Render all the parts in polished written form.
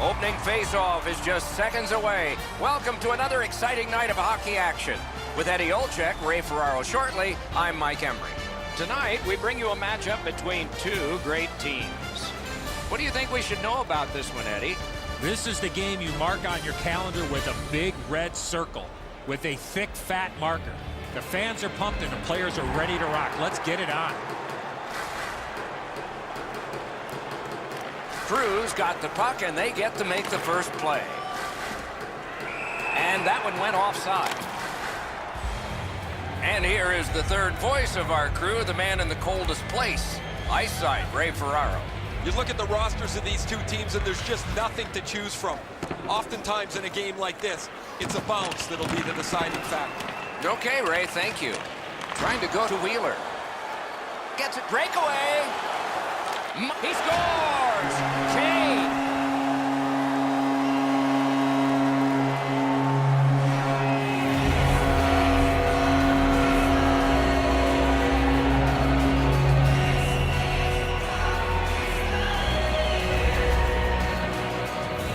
Opening face-off is just seconds away. Welcome to another exciting night of hockey action. With Eddie Olczyk, Ray Ferraro shortly, I'm Mike Embry. Tonight, we bring you a matchup between two great teams. What do you think we should know about this one, Eddie? This is the game you mark on your calendar with a big red circle with a thick, fat marker. The fans are pumped and the players are ready to rock. Let's get it on. Cruz got the puck, and they get to make the first play. And that one went offside. And here is the third voice of our crew, the man in the coldest place, ice side, Ray Ferraro. You look at the rosters of these two teams, and there's just nothing to choose from. Oftentimes in a game like this, it's a bounce that'll be the deciding factor. Okay, Ray, thank you. Trying to go to Wheeler. Gets it, breakaway. He scores! Kane!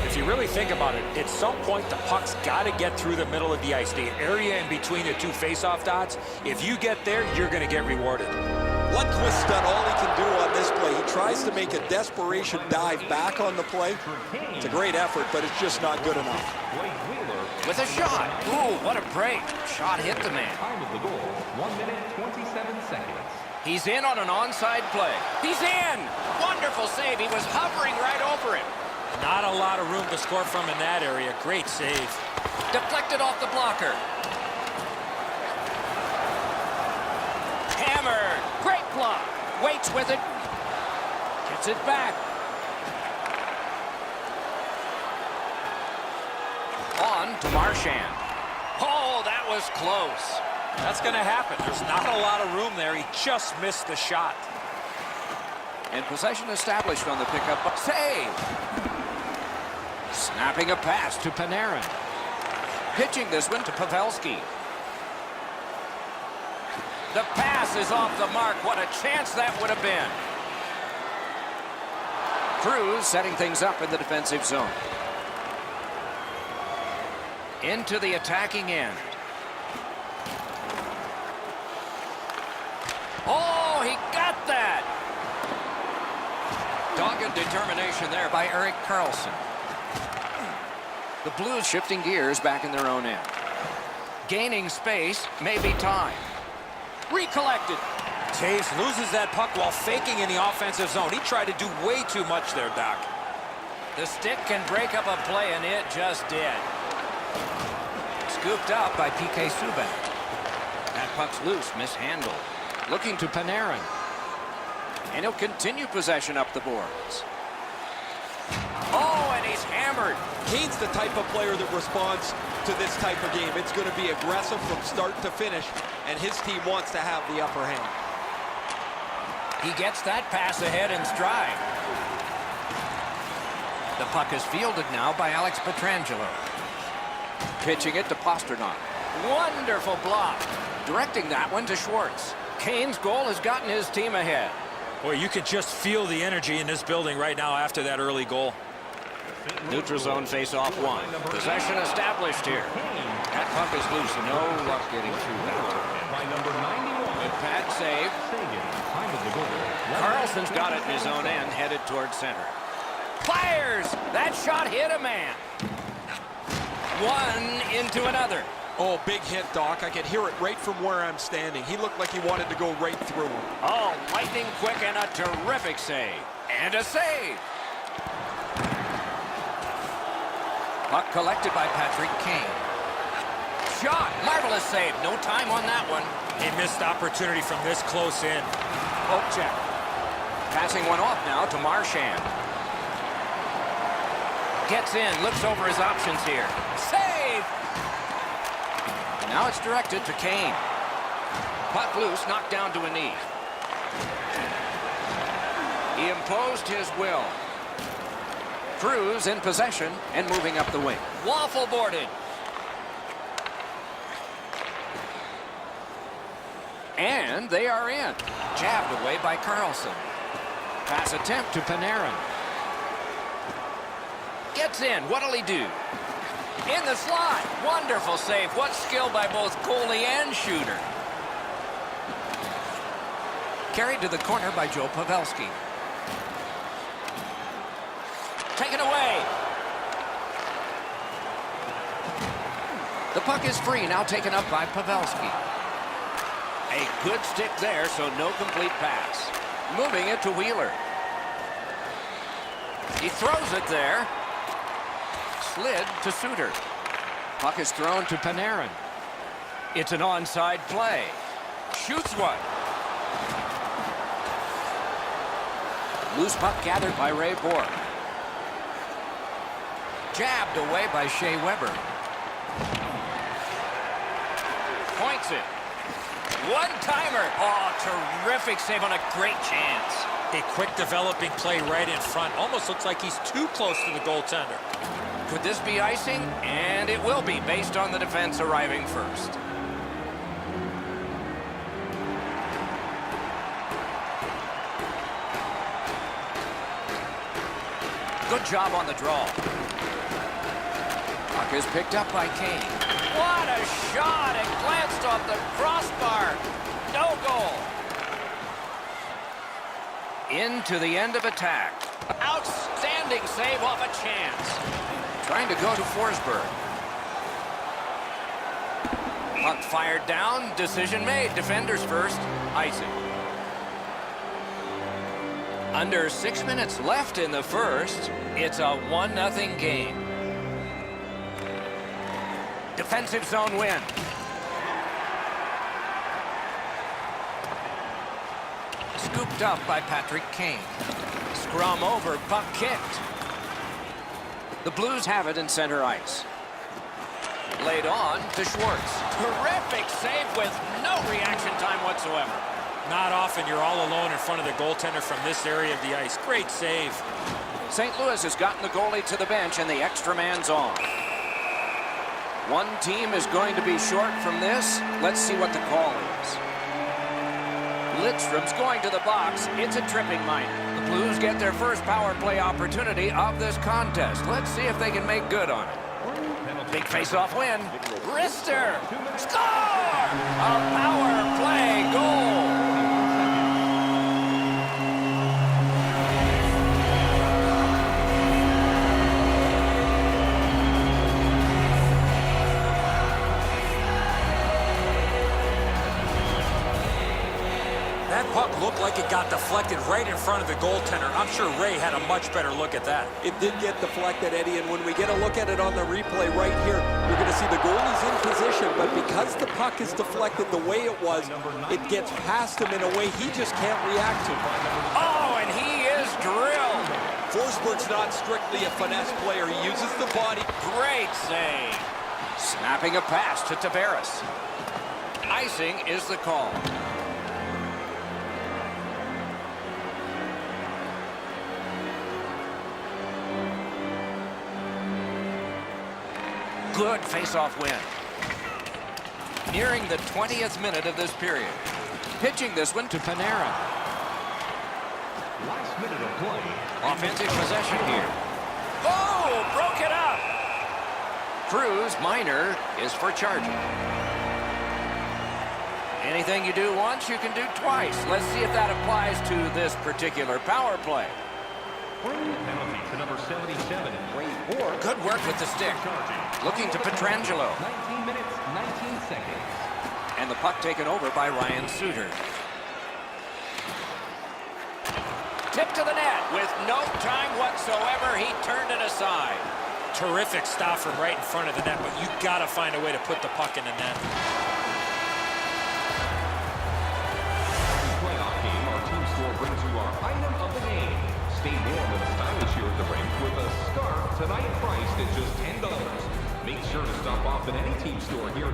If you really think about it, at some point the puck's got to get through the middle of the ice, the area in between the two face-off dots. If you get there, you're going to get rewarded. Lundqvist's done all he can do on this play. He tries to make a desperation dive back on the play. It's a great effort, but it's just not good enough. With a shot. Ooh, what a break. Shot hit the man. Time of the goal, 1 minute, 27 seconds. He's in on an onside play. He's in! Wonderful save. He was hovering right over him. Not a lot of room to score from in that area. Great save. Deflected off the blocker. Hammered. Great block. Waits with it. Gets it back. On to Marchand. Oh, that was close. That's going to happen. There's not a lot of room there. He just missed the shot. And possession established on the pickup. Save. Snapping a pass to Panarin. Pitching this one to Pavelski. The pass is off the mark. What a chance that would have been. Cruz setting things up in the defensive zone. Into the attacking end. Oh, he got that. Dogged determination there by Erik Karlsson. The Blues shifting gears back in their own end. Gaining space, maybe time. Recollected. Taves loses that puck while faking in the offensive zone. He tried to do way too much there, Doc. The stick can break up a play, and it just did. Scooped up by P.K. Subban. That puck's loose, mishandled. Looking to Panarin. And he'll continue possession up the boards. Oh, and he's hammered. Kane's the type of player that responds to this type of game. It's going to be aggressive from start to finish, and his team wants to have the upper hand. He gets that pass ahead in stride. The puck is fielded now by Alex Pietrangelo. Pitching it to Pastrnak. Wonderful block. Directing that one to Schwartz. Kane's goal has gotten his team ahead. Boy, you could just feel the energy in this building right now after that early goal. Neutral zone face-off one. Possession established here. That puck is loose. No luck getting through that. By number 91. Good pad save. Time of the goal. Carlson's got it in his own end, headed towards center. Fires! That shot hit a man. One into another. Oh, big hit, Doc. I could hear it right from where I'm standing. He looked like he wanted to go right through him. Oh, lightning quick and a terrific save. And a save. Puck collected by Patrick Kane. Shot. Marvelous save. No time on that one. He missed opportunity from this close in. Olczyk. Passing one off now to Marchand. Gets in. Looks over his options here. Save. Now it's directed to Kane. Puck loose. Knocked down to a knee. He imposed his will. Cruz in possession and moving up the wing. Waffle boarded. And they are in. Jabbed away by Karlsson. Pass attempt to Panarin. Gets in. What'll he do? In the slot. Wonderful save. What skill by both goalie and shooter. Carried to the corner by Joe Pavelski. Taken away. The puck is free. Now taken up by Pavelski. A good stick there, so no complete pass. Moving it to Wheeler. He throws it there. Slid to Suter. Puck is thrown to Panarin. It's an onside play. Shoots one. Loose puck gathered by Ray Bourque. Jabbed away by Shea Weber. Points it. One-timer. Oh, terrific save on a great chance. A quick developing play right in front. Almost looks like he's too close to the goaltender. Could this be icing? And it will be, based on the defense arriving first. Good job on the draw. Puck is picked up by Kane. What a shot! It glanced off the crossbar. No goal. Into the end of attack. Outstanding save off a chance. Trying to go to Forsberg. Puck fired down. Decision made. Defenders first. Icing. Under 6 minutes left in the first. It's a 1-0 game. Defensive zone win. Scooped up by Patrick Kane. Scrum over, puck kicked. The Blues have it in center ice. Laid on to Schwartz. Terrific save with no reaction time whatsoever. Not often you're all alone in front of the goaltender from this area of the ice. Great save. St. Louis has gotten the goalie to the bench and the extra man's on. One team is going to be short from this. Let's see what the call is. Lidstrom's going to the box. It's a tripping minor. The Blues get their first power play opportunity of this contest. Let's see if they can make good on it. Big face-off win. Rister. Score! A power play goal. That puck looked like it got deflected right in front of the goaltender. I'm sure Ray had a much better look at that. It did get deflected, Eddie, and when we get a look at it on the replay right here, you're going to see the goalie's in position, but because the puck is deflected the way it was, it gets past him in a way he just can't react to. Oh, and he is drilled. Forsberg's not strictly a finesse player. He uses the body. Great save. Snapping a pass to Tavares. Icing is the call. Good face-off win. Nearing the 20th minute of this period. Pitching this one to Panarin. Last minute of play. Offensive possession here. Oh, broke it up. Cruz, minor, is for charging. Anything you do once, you can do twice. Let's see if that applies to this particular power play. Penalty to number 77, Ray Bourque. Good work with the stick. Looking to Pietrangelo. 19 minutes, 19 seconds. And the puck taken over by Ryan Suter. Tip to the net with no time whatsoever. He turned it aside. Terrific stop from right in front of the net, but you got to find a way to put the puck in the net. Playoff game, our team store brings you our item of the game. Stay warm and stylish here at the rink with a scarf tonight priced at just $10. Make sure to stop off at any team store here.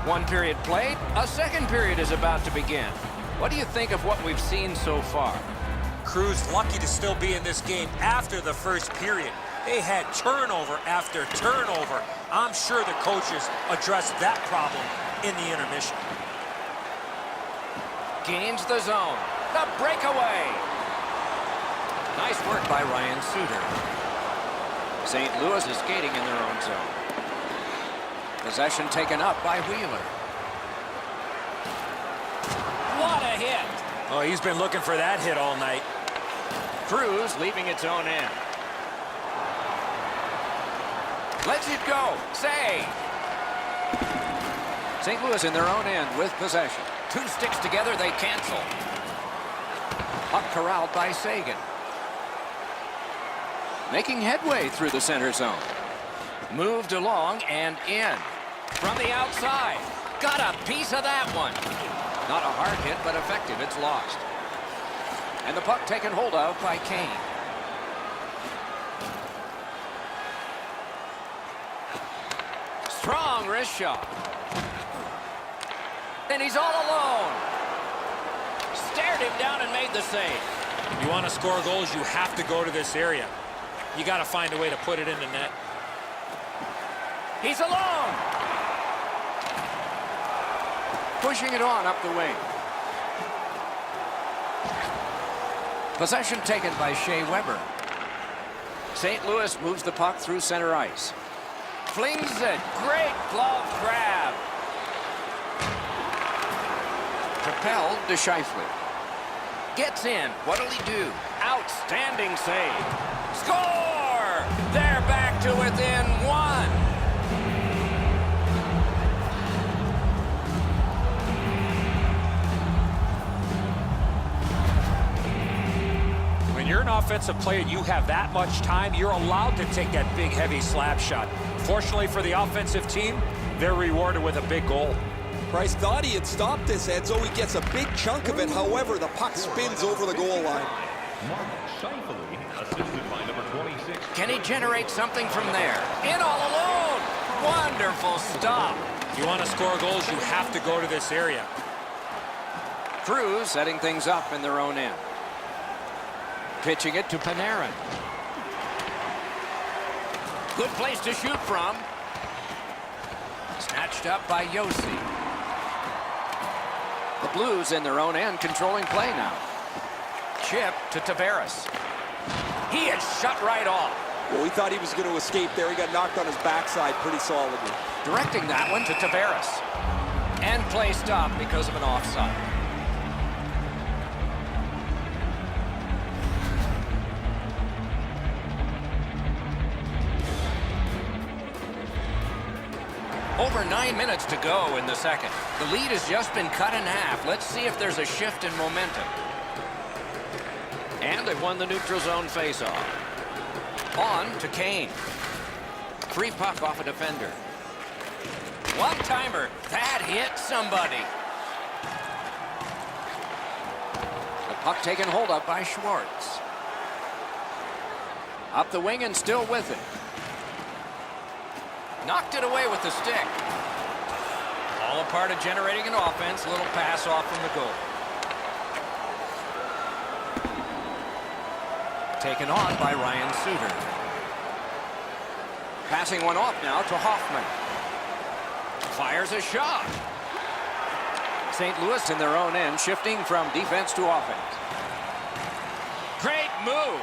One period played. A second period is about to begin. What do you think of what we've seen so far? Cruz lucky to still be in this game after the first period. They had turnover after turnover. I'm sure the coaches addressed that problem in the intermission. Gains the zone. The breakaway. Nice Nice work by Ryan Suter. St. Louis is skating in their own zone. Possession taken up by Wheeler. What a hit! Oh, he's been looking for that hit all night. Cruz leaving its own end. Lets it go. Save. St. Louis in their own end with possession. Two sticks together, they cancel. Puck corralled by Sagan. Making headway through the center zone. Moved along and in. From the outside. Got a piece of that one. Not a hard hit, but effective. It's lost. And the puck taken hold of by Kane. Strong wrist shot. And he's all alone. Stared him down and made the save. You want to score goals, you have to go to this area. You got to find a way to put it in the net. He's alone. Pushing it on up the wing. Possession taken by Shea Weber. St. Louis moves the puck through center ice. Flings it. Great glove grab. Propelled to Scheifele. Gets in. What'll he do? Outstanding save. Score! They're back to within one. When you're an offensive player and you have that much time, you're allowed to take that big, heavy slap shot. Fortunately for the offensive team, they're rewarded with a big goal. Price thought he had stopped this, Edzo. He gets a big chunk of it. However, the puck spins over the goal line. Mark Scheifele, assisted by number 26. Can he generate something from there? In all alone. Wonderful stop. If you want to score goals, you have to go to this area. Cruz setting things up in their own end. Pitching it to Panarin. Good place to shoot from. Snatched up by Yossi. The Blues in their own end controlling play now. Chip to Tavares. He is shut right off. Well, we thought he was going to escape there. He got knocked on his backside pretty solidly. Directing that one to Tavares. And play stopped because of an offside. Over 9 minutes to go in the second. The lead has just been cut in half. Let's see if there's a shift in momentum. And they've won the neutral zone faceoff. On to Kane. Free puck off a defender. One-timer. That hit somebody. The puck taken hold of by Schwartz. Up the wing and still with it. Knocked it away with the stick. All a part of generating an offense. Little pass off from the goal. Taken on by Ryan Suter. Passing one off now to Hoffman. Fires a shot. St. Louis in their own end, shifting from defense to offense. Great move.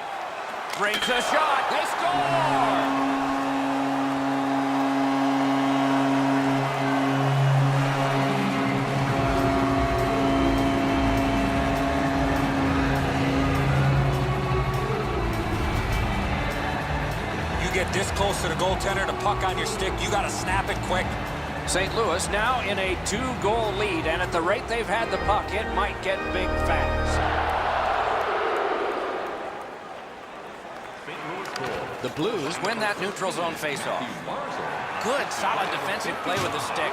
Brings a shot. They score! Get this close to the goaltender, the puck on your stick, you got to snap it quick. St. Louis now in a 2-goal lead, and at the rate they've had the puck, it might get big fast. The Blues win that neutral zone faceoff. Good, solid defensive play with the stick.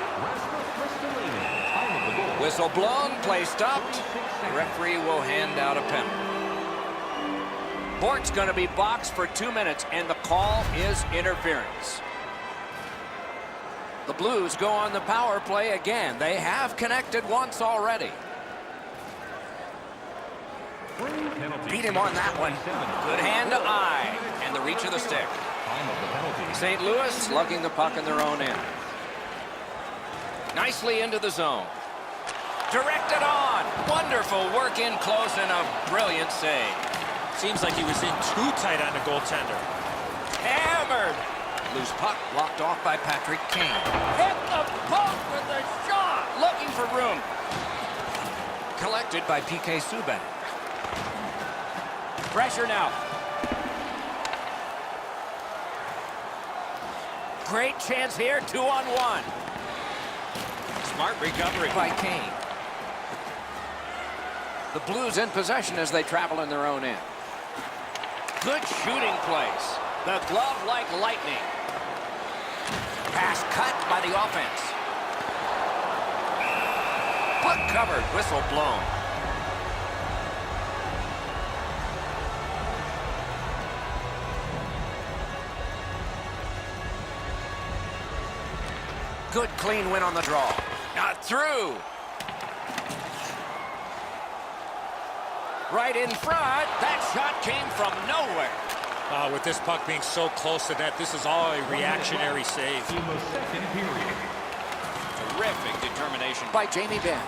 Whistle blown, play stopped. The referee will hand out a penalty. Bort's going to be boxed for 2 minutes, and the call is interference. The Blues go on the power play again. They have connected once already. Beat him on that one. Good hand to eye, and the reach of the stick. St. Louis slugging the puck in their own end. Nicely into the zone. Directed on. Wonderful work in close and a brilliant save. Seems like he was in too tight on the goaltender. Hammered. Loose puck blocked off by Patrick Kane. Hit the post with a shot. Looking for room. Collected by PK Subban. Pressure now. Great chance here, 2-on-1. Smart recovery by Kane. The Blues in possession as they travel in their own end. Good shooting place. The glove like lightning. Pass cut by the offense. Puck covered, whistle blown. Good clean win on the draw. Not through. Right in front. That shot came from nowhere. With this puck being so close to net, this is all a reactionary save. In the second period. Terrific determination by Jamie Benn.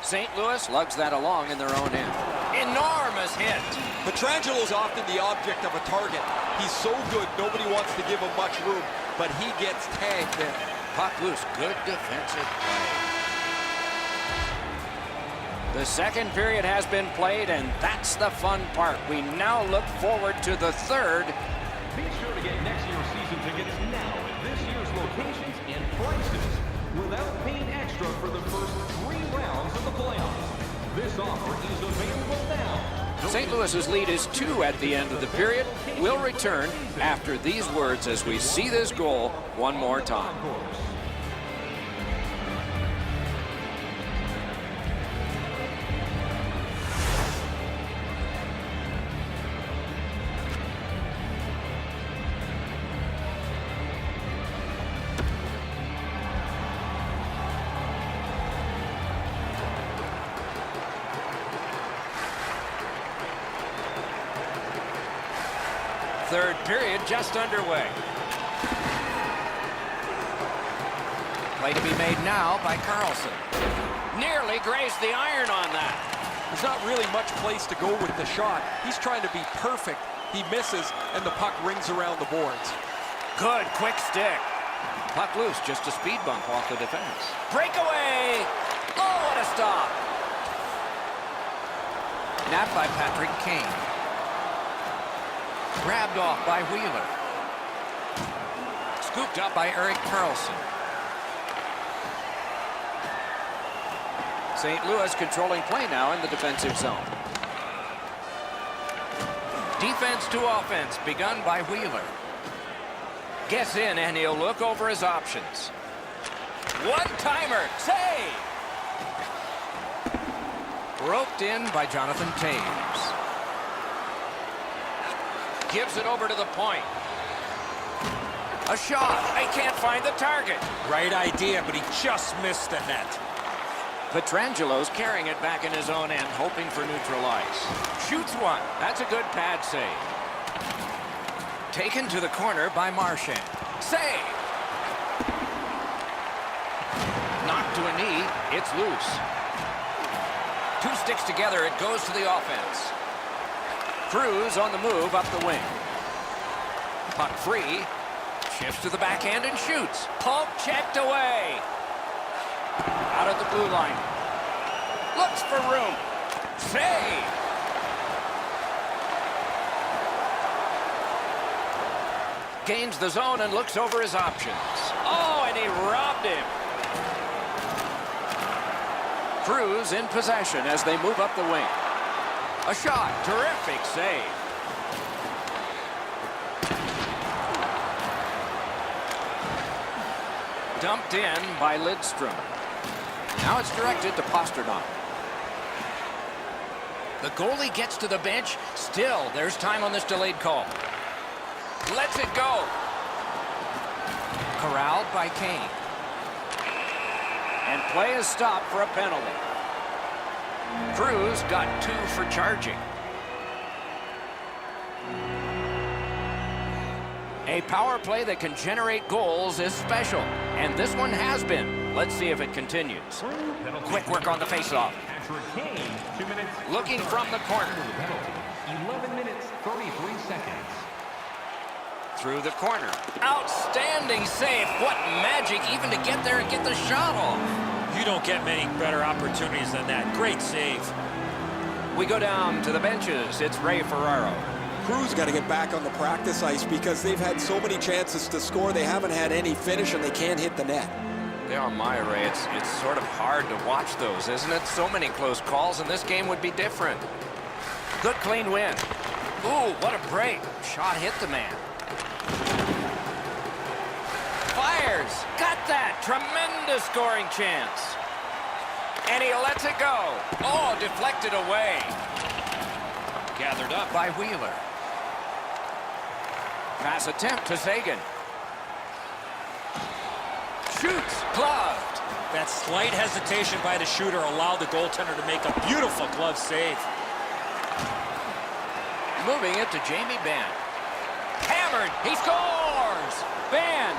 St. Louis lugs that along in their own end. Enormous hit. Petrangelo's often the object of a target. He's so good, nobody wants to give him much room, but he gets tagged there. Puck loose. Good defensive play. The second period has been played, and that's the fun part. We now look forward to the third. Be sure to get next year's season tickets now at this year's locations and prices without paying extra for the first 3 rounds of the playoffs. This offer is available now. St. Louis's lead is 2 at the end of the period. We'll return after these words as we see this goal one more time. Third period just underway. Play to be made now by Carlson. Nearly grazed the iron on that. There's not really much place to go with the shot. He's trying to be perfect. He misses, and the puck rings around the boards. Good quick stick. Puck loose, just a speed bump off the defense. Breakaway! Oh, what a stop! Napped by Patrick Kane. Grabbed off by Wheeler. Scooped up by Erik Karlsson. St. Louis controlling play now in the defensive zone. Defense to offense begun by Wheeler. Gets in and he'll look over his options. One-timer, save! Roped in by Jonathan Taves. Gives it over to the point. A shot. They can't find the target. Right idea, but he just missed the net. Petrangelo's carrying it back in his own end, hoping for neutral ice. Shoots one. That's a good pad save. Taken to the corner by Marchand. Save! Knocked to a knee. It's loose. 2 sticks together. It goes to the offense. Cruz on the move up the wing. Puck free. Shifts to the backhand and shoots. Poke checked away. Out at the blue line. Looks for room. Save. Gains the zone and looks over his options. Oh, and he robbed him. Cruz in possession as they move up the wing. A shot. Terrific save. Dumped in by Lidstrom. Now it's directed to Pasternak. The goalie gets to the bench. Still, there's time on this delayed call. Lets it go. Corralled by Kane. And play is stopped for a penalty. Cruz got 2 for charging. A power play that can generate goals is special, and this one has been. Let's see if it continues. Quick work on the faceoff. Looking from the corner. 11 minutes, 33 seconds. Through the corner. Outstanding save. What magic even to get there and get the shot off. You don't get many better opportunities than that. Great save. We go down to the benches. It's Ray Ferraro. Crew's got to get back on the practice ice because they've had so many chances to score. They haven't had any finish, and they can't hit the net. Yeah, my Ray, it's sort of hard to watch those, isn't it? So many close calls, and this game would be different. Good clean win. Ooh, what a break. Shot hit the man. Fires. Got that. Tremendous scoring chance. And he lets it go. Oh, deflected away. Gathered up by Wheeler. Pass attempt to Sagan. Shoots. Gloved. That slight hesitation by the shooter allowed the goaltender to make a beautiful glove save. Moving it to Jamie Benn. Hammered. He scores. Benn.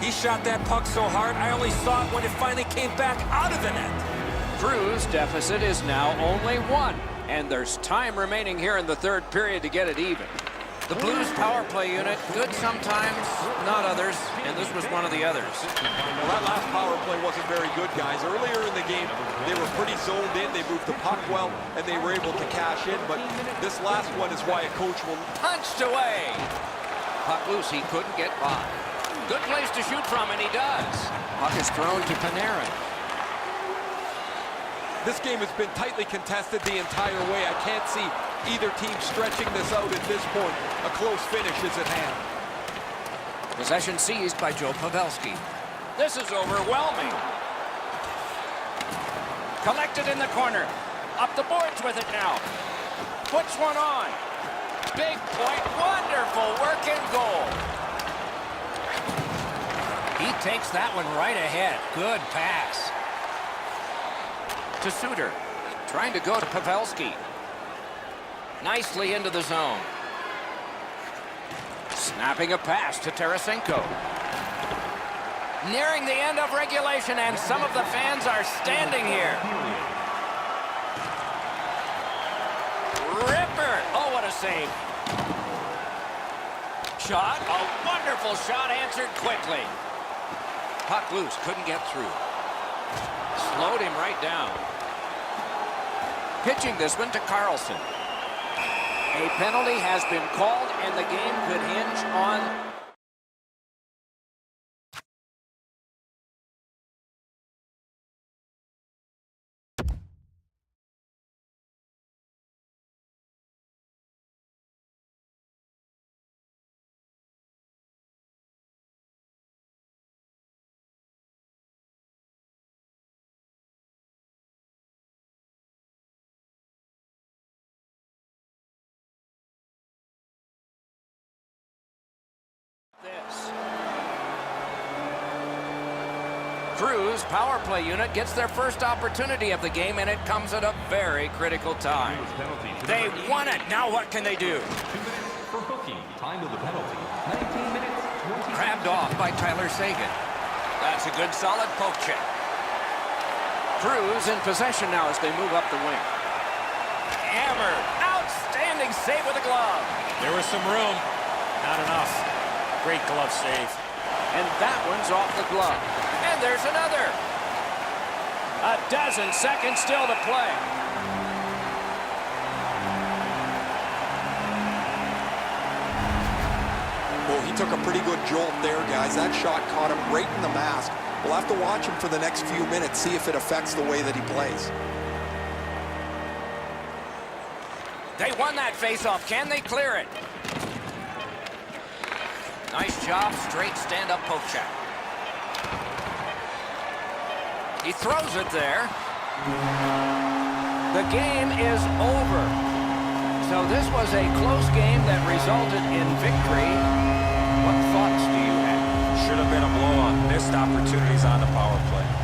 He shot that puck so hard, I only saw it when it finally came back out of the net. Crew's deficit is now only 1, and there's time remaining here in the third period to get it even. The Blues power play unit, good sometimes, not others, and this was one of the others. Well, that last power play wasn't very good, guys. Earlier in the game, they were pretty zoned in. They moved the puck well, and they were able to cash in, but this last one is why a coach will... Punched away. Puck loose, he couldn't get by. Good place to shoot from, and he does. Puck is thrown to Panarin. This game has been tightly contested the entire way. I can't see either team stretching this out at this point. A close finish is at hand. Possession seized by Joe Pavelski. This is overwhelming. Collected in the corner. Up the boards with it now. Puts one on. Big point. Wonderful work in goal. He takes that one right ahead. Good pass. To Suter. Trying to go to Pavelski. Nicely into the zone. Snapping a pass to Tarasenko. Nearing the end of regulation, and some of the fans are standing here. Ripper! Oh, what a save. Shot. A wonderful shot answered quickly. Puck loose, couldn't get through. Slowed him right down. Pitching this one to Carlson. A penalty has been called, and the game could hinge on... this. Crew's power play unit gets their first opportunity of the game, and it comes at a very critical time. They won it. Now what can they do? 2 minutes for hooking. Time of the penalty. 19 minutes, 20 Grabbed off by Tyler Sagan. That's a good solid poke check. Crew's in possession now as they move up the wing. Hammered. Outstanding save with a glove. There was some room. Not enough. Great glove save. And that one's off the glove. And there's another. A dozen seconds still to play. Well, he took a pretty good jolt there, guys. That shot caught him right in the mask. We'll have to watch him for the next few minutes, see if it affects the way that he plays. They won that faceoff. Can they clear it? Nice job, straight stand-up poke check. He throws it there. The game is over. So this was a close game that resulted in victory. What thoughts do you have? Should have been a blowout. Missed opportunities on the power play.